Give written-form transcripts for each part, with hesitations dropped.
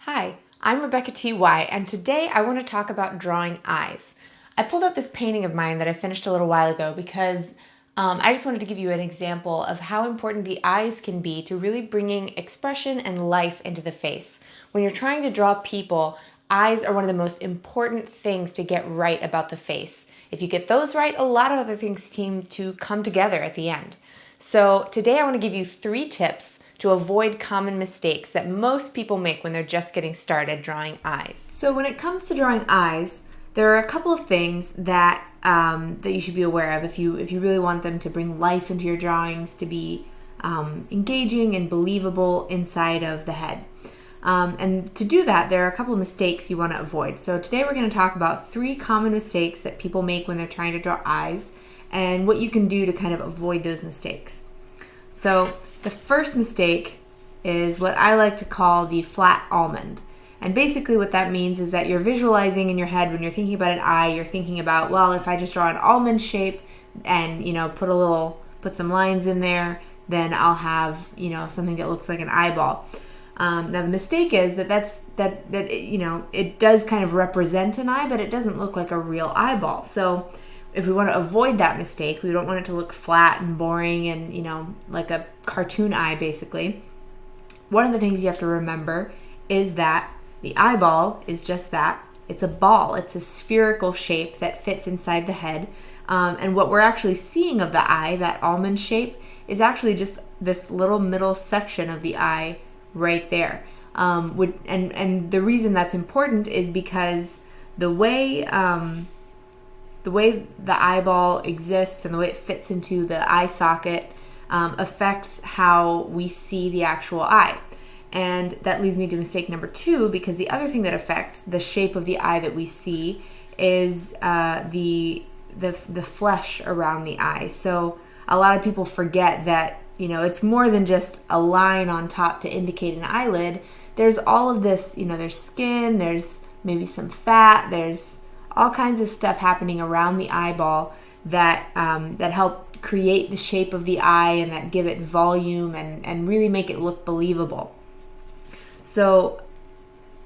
Hi, I'm Rebecca T.Y., and today I want to talk about drawing eyes. I pulled out this painting of mine that I finished a little while ago because I just wanted to give you an example of how important the eyes can be to really bringing expression and life into the face. When you're trying to draw people, eyes are one of the most important things to get right about the face. If you get those right, a lot of other things seem to come together at the end. So today I want to give you 3 tips to avoid common mistakes that most people make when they're just getting started drawing eyes. So when it comes to drawing eyes, there are a couple of things that you should be aware of if you really want them to bring life into your drawings, to be engaging and believable inside of the head. And to do that, there are a couple of mistakes you want to avoid. So today we're going to talk about 3 common mistakes that people make when they're trying to draw eyes, and what you can do to kind of avoid those mistakes. So the first mistake is what I like to call the flat almond. And basically what that means is that you're visualizing in your head when you're thinking about an eye, you're thinking about, well, if I just draw an almond shape and, put some lines in there, then I'll have, something that looks like an eyeball. Now the mistake is that it does kind of represent an eye, but it doesn't look like a real eyeball. So if we want to avoid that mistake, we don't want it to look flat and boring and, like a cartoon eye, basically. One of the things you have to remember is that the eyeball is just that. It's a ball. It's a spherical shape that fits inside the head. And what we're actually seeing of the eye, that almond shape, is actually just this little middle section of the eye right there. And the reason that's important is because the way the eyeball exists and the way it fits into the eye socket affects how we see the actual eye. And that leads me to mistake number 2, because the other thing that affects the shape of the eye that we see is the flesh around the eye. So a lot of people forget that, it's more than just a line on top to indicate an eyelid. There's all of this, there's skin, there's maybe some fat, there's all kinds of stuff happening around the eyeball that help create the shape of the eye and that give it volume and really make it look believable. So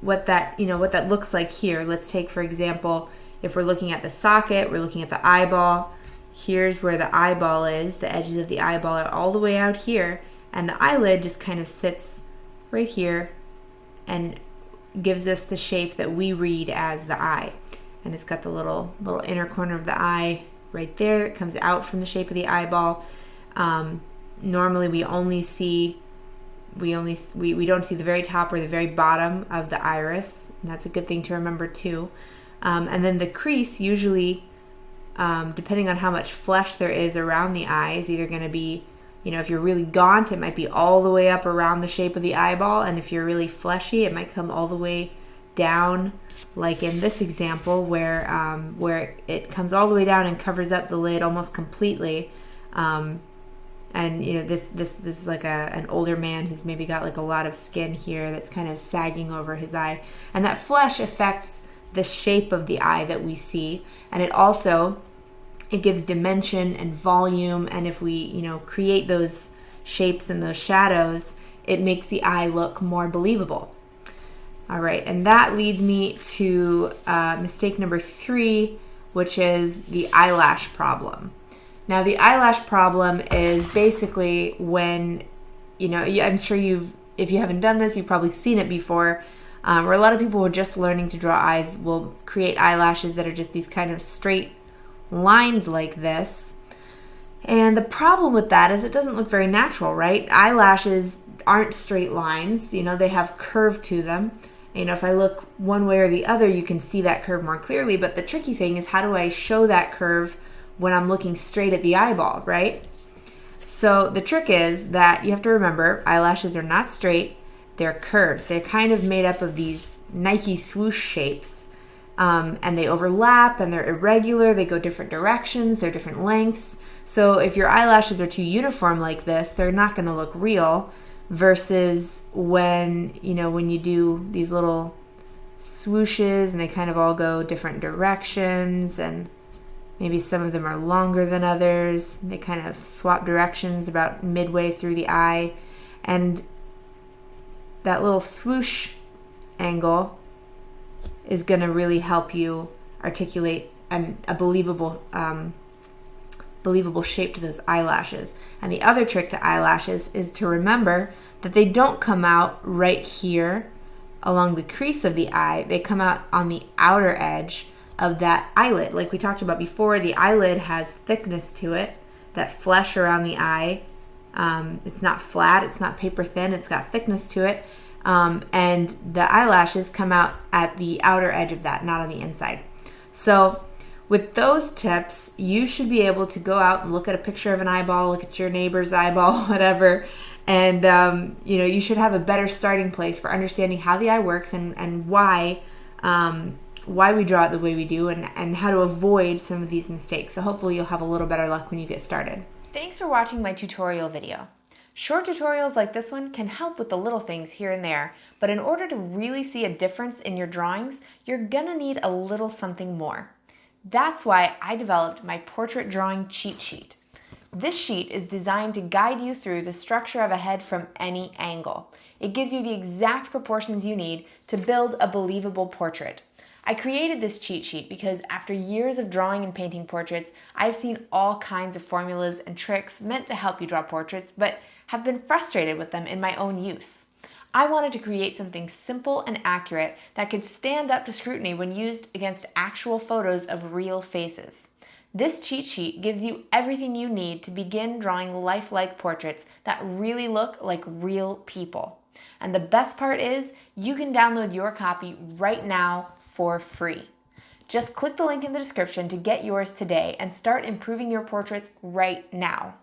what that looks like here, let's take, for example, if we're looking at the socket, we're looking at the eyeball. Here's where the eyeball is. The edges of the eyeball are all the way out here, and the eyelid just kind of sits right here and gives us the shape that we read as the eye. And it's got the little inner corner of the eye right there. It comes out from the shape of the eyeball. Normally we don't see the very top or the very bottom of the iris. And that's a good thing to remember too. And then the crease usually, depending on how much flesh there is around the eye, is either going to be, if you're really gaunt, it might be all the way up around the shape of the eyeball. And if you're really fleshy, it might come all the way down, like in this example where it comes all the way down and covers up the lid almost completely. And this is like an older man who's maybe got like a lot of skin here that's kind of sagging over his eye, and that flesh affects the shape of the eye that we see, and it gives dimension and volume. And if we create those shapes and those shadows, it makes the eye look more believable. All right, and that leads me to mistake number 3, which is the eyelash problem. Now, the eyelash problem is basically when, I'm sure if you haven't done this, you've probably seen it before, where a lot of people who are just learning to draw eyes will create eyelashes that are just these kind of straight lines like this. And the problem with that is it doesn't look very natural, right? Eyelashes aren't straight lines, they have curve to them. If I look one way or the other, you can see that curve more clearly. But the tricky thing is, how do I show that curve when I'm looking straight at the eyeball, right? So the trick is that you have to remember, eyelashes are not straight, they're curves. They're kind of made up of these Nike swoosh shapes. And they overlap and they're irregular, they go different directions, they're different lengths. So if your eyelashes are too uniform like this, they're not going to look real. Versus when you do these little swooshes and they kind of all go different directions, and maybe some of them are longer than others. They kind of swap directions about midway through the eye. And that little swoosh angle is going to really help you articulate a believable shape to those eyelashes. And the other trick to eyelashes is to remember that they don't come out right here along the crease of the eye. They come out on the outer edge of that eyelid. Like we talked about before, the eyelid has thickness to it, that flesh around the eye. It's not flat, it's not paper thin, it's got thickness to it. And the eyelashes come out at the outer edge of that, not on the inside. So with those tips, you should be able to go out and look at a picture of an eyeball, look at your neighbor's eyeball, whatever, and you should have a better starting place for understanding how the eye works and why we draw it the way we do, and how to avoid some of these mistakes. So hopefully you'll have a little better luck when you get started. Thanks for watching my tutorial video. Short tutorials like this one can help with the little things here and there, but in order to really see a difference in your drawings, you're gonna need a little something more. That's why I developed my portrait drawing cheat sheet. This sheet is designed to guide you through the structure of a head from any angle. It gives you the exact proportions you need to build a believable portrait. I created this cheat sheet because after years of drawing and painting portraits, I've seen all kinds of formulas and tricks meant to help you draw portraits, but have been frustrated with them in my own use. I wanted to create something simple and accurate that could stand up to scrutiny when used against actual photos of real faces. This cheat sheet gives you everything you need to begin drawing lifelike portraits that really look like real people. And the best part is, you can download your copy right now for free. Just click the link in the description to get yours today and start improving your portraits right now.